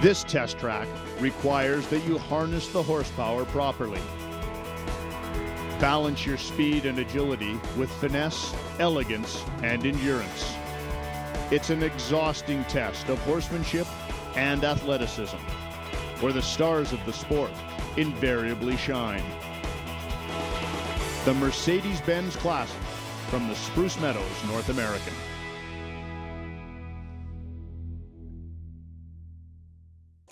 This test track requires that you harness the horsepower properly. Balance your speed and agility with finesse, elegance, and endurance. It's an exhausting test of horsemanship and athleticism, where the stars of the sport invariably shine. The Mercedes Benz Classic from the Spruce Meadows, North American.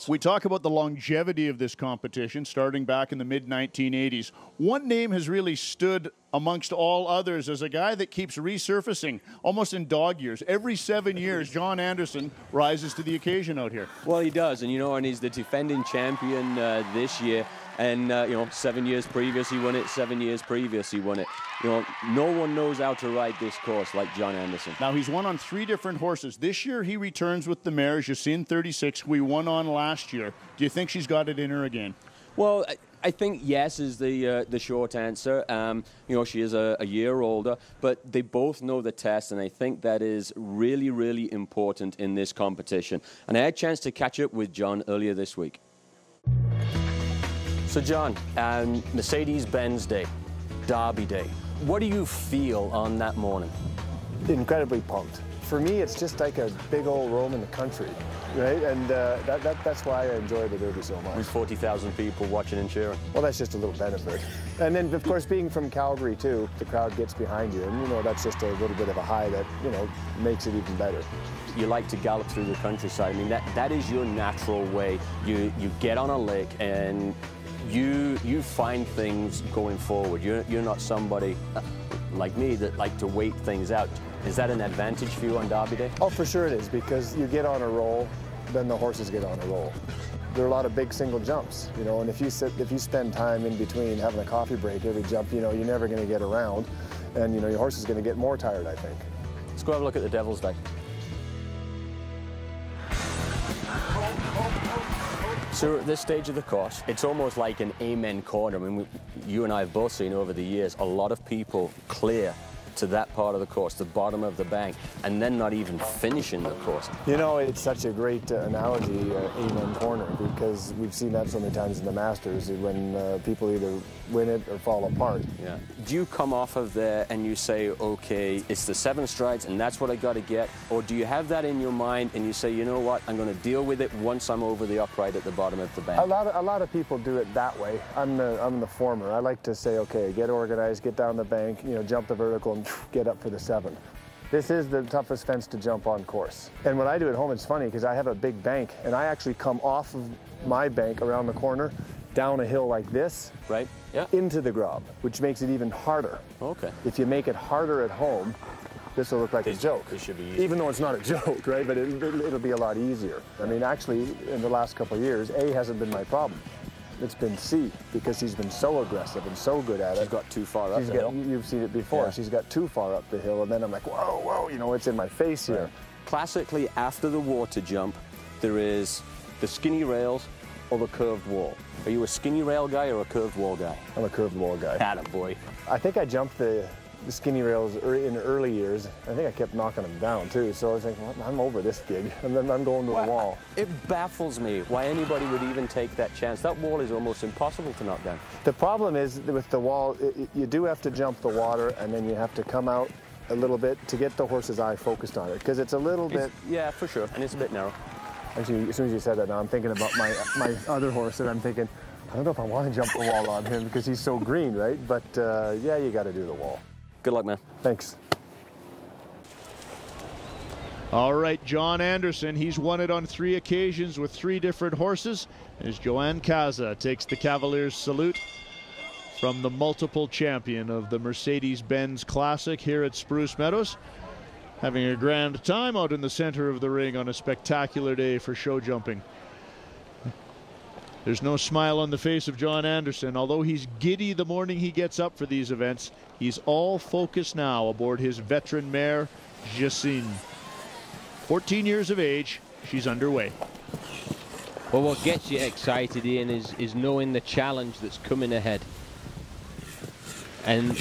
We talk about the longevity of this competition starting back in the mid-1980s. One name has really stood amongst all others as a guy that keeps resurfacing almost in dog years. Every 7 years, John Anderson rises to the occasion out here. Well, he does, and and he's the defending champion this year. And, 7 years previous he won it, 7 years previous he won it. No one knows how to ride this course like John Anderson. Now, he's won on 3 different horses. This year he returns with the mare, Gesine 36, we won on last year. Do you think she's got it in her again? Well, I think yes is the short answer. She is a year older, but they both know the test, and I think that is really, really important in this competition. And I had a chance to catch up with John earlier this week. So John, Mercedes Benz Day, Derby Day. What do you feel on that morning? Incredibly pumped. For me, it's just like a big old roam in the country, right? And that's why I enjoy the Derby so much. With 40,000 people watching and cheering. Well, that's just a little benefit. And then, of course, being from Calgary, too, the crowd gets behind you. And, that's just a little bit of a high that, makes it even better. You like to gallop through the countryside. I mean, that is your natural way. You get on a lake and you find things going forward. You're not somebody like me that like to wait things out. Is that an advantage for you on Derby Day? Oh, for sure it is, because you get on a roll, then the horses get on a roll. There are a lot of big single jumps, and if you spend time in between having a coffee break every jump, you're never going to get around, and your horse is going to get more tired, I think. Let's go have a look at the Devil's Day. So at this stage of the course, it's almost like an amen corner. I mean, you and I have both seen over the years a lot of people clear to that part of the course, the bottom of the bank, and then not even finishing the course. It's such a great analogy, amen corner, because we've seen that so many times in the Masters when people either win it or fall apart. Yeah. Do you come off of there and you say, okay, it's the 7 strides and that's what I got to get? Or do you have that in your mind and you say, you know what, I'm going to deal with it once I'm over the upright at the bottom of the bank? A lot of people do it that way. I'm the former. I like to say, okay, get organized, get down the bank, jump the vertical and get up for the 7. This is the toughest fence to jump on course. And when I do at home, it's funny because I have a big bank and I actually come off of my bank around the corner, down a hill like this, right? Yeah. Into the grub, which makes it even harder. Okay. If you make it harder at home, this will look like a joke. This should be easy. Even though it's not a joke, right? But it'll be a lot easier. I mean, actually, in the last couple of years, A hasn't been my problem. It's been C, because she's been so aggressive and so good at it. She's got too far up the hill. You've seen it before. Yeah. She's got too far up the hill, and then I'm like, whoa, it's in my face here. Right. Classically, after the water jump, there is the skinny rails or the curved wall. Are you a skinny rail guy or a curved wall guy? I'm a curved wall guy. Attaboy. I think I jumped the skinny rails in early years. I think I kept knocking them down too, so I was like, well, I'm over this gig, and then I'm going to the wall. It baffles me why anybody would even take that chance. That wall is almost impossible to knock down. The problem is with the wall, you do have to jump the water, and then you have to come out a little bit to get the horse's eye focused on it, because it's a little bit... Yeah, for sure, and it's a bit narrow. Actually, as soon as you said that, now I'm thinking about my other horse, and I'm thinking, I don't know if I want to jump the wall on him because he's so green, right? But yeah, you got to do the wall. Good luck, man. Thanks. All right, John Anderson, he's won it on 3 occasions with 3 different horses, as Joanne Caza takes the Cavaliers salute from the multiple champion of the Mercedes Benz Classic here at Spruce Meadows. Having a grand time out in the center of the ring on a spectacular day for show jumping. There's no smile on the face of John Anderson. Although he's giddy the morning he gets up for these events, he's all focused now aboard his veteran mare, Gesine. 14 years of age, she's underway. Well, what gets you excited, Ian, is knowing the challenge that's coming ahead. And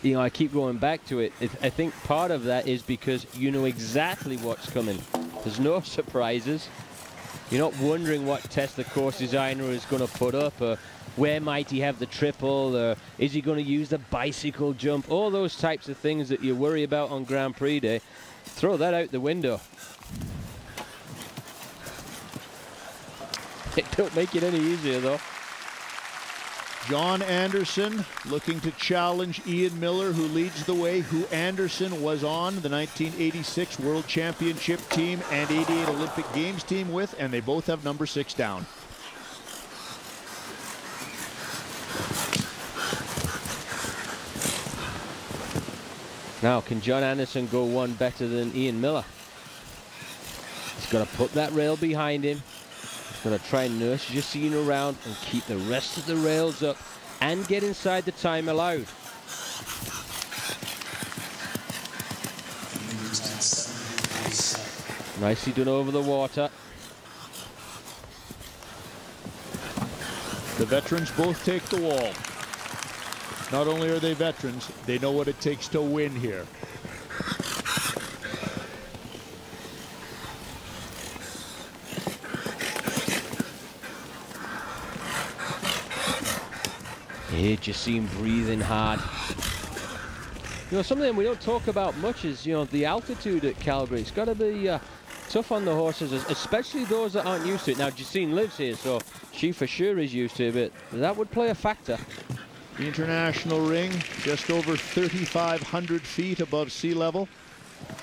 I keep going back to it. I think part of that is because you know exactly what's coming. There's no surprises. You're not wondering what test the course designer is going to put up, or where might he have the triple, or is he going to use the bicycle jump? All those types of things that you worry about on Grand Prix day, throw that out the window. It don't make it any easier, though. John Anderson looking to challenge Ian Miller, who leads the way, who Anderson was on the 1986 World Championship team and 88 Olympic Games team with, and they both have number 6 down. Now, can John Anderson go one better than Ian Miller? He's got to put that rail behind him. Going to try and nurse Gesine around and keep the rest of the rails up and get inside the time allowed. Nicely done over the water. The veterans both take the wall. Not only are they veterans, they know what it takes to win here. Here, Gesine breathing hard. You know, something we don't talk about much is, you know, the altitude at Calgary. It's got to be tough on the horses, especially those that aren't used to it. Now, Gesine lives here, so she for sure is used to it, but that would play a factor. The international ring, just over 3,500 feet above sea level.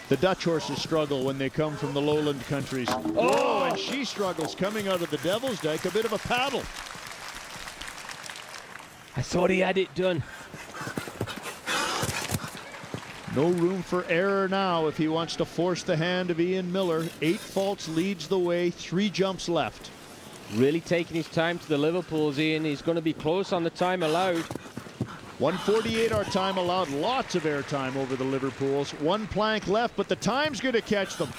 The Dutch horses struggle when they come from the lowland countries. Oh, and she struggles coming out of the Devil's Dyke, a bit of a paddle. I thought he had it done. No room for error now if he wants to force the hand of Ian Miller. 8 faults leads the way, 3 jumps left. Really taking his time to the Liverpools, Ian. He's going to be close on the time allowed. 1:48 our time allowed, lots of air time over the Liverpools. 1 plank left, but the time's going to catch them.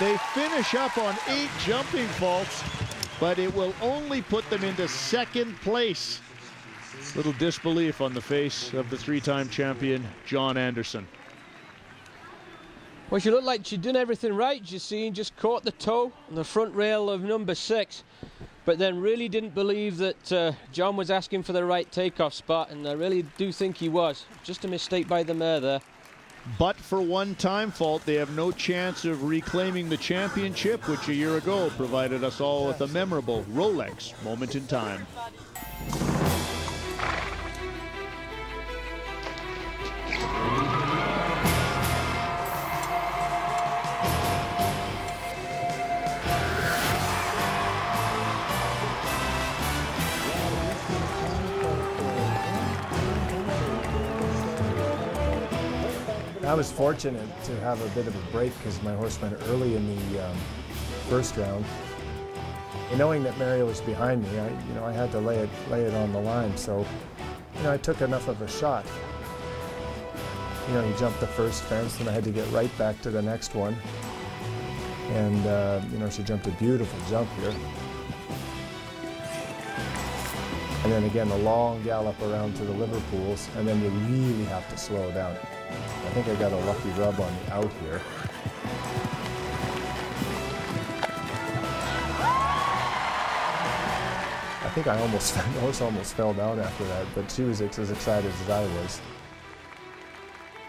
They finish up on 8 jumping faults, but it will only put them into 2nd place. Little disbelief on the face of the 3-time champion, John Anderson. Well, she looked like she'd done everything right, Gesine, just caught the toe on the front rail of number 6, but then really didn't believe that John was asking for the right takeoff spot, and I really do think he was. Just a mistake by the mare there. But for 1 time fault, they have no chance of reclaiming the championship, which a year ago provided us all with a memorable Rolex moment in time. I was fortunate to have a bit of a break because my horse went early in the first round. And knowing that Mario was behind me, I had to lay it on the line. So, I took enough of a shot. He jumped the first fence, and I had to get right back to the next one. And she jumped a beautiful jump here. And then again, a long gallop around to the Liverpools, and then you really have to slow down. I think I got a lucky rub on the out here. I think the horse almost fell down after that, but she was as excited as I was.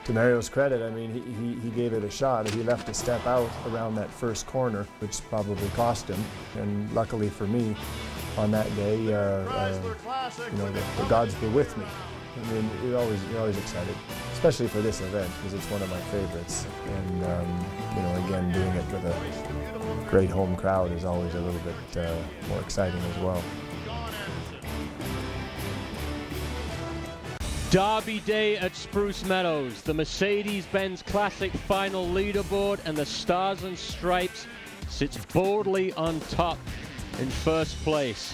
To Mario's credit, he gave it a shot. He left a step out around that first corner, which probably cost him. And luckily for me, on that day, the gods were with me. You're always excited, especially for this event, because it's one of my favorites. And again, doing it with a great home crowd is always a little bit more exciting as well. Derby day at Spruce Meadows, the Mercedes Benz Classic final leaderboard, and the Stars and Stripes sits boldly on top in first place.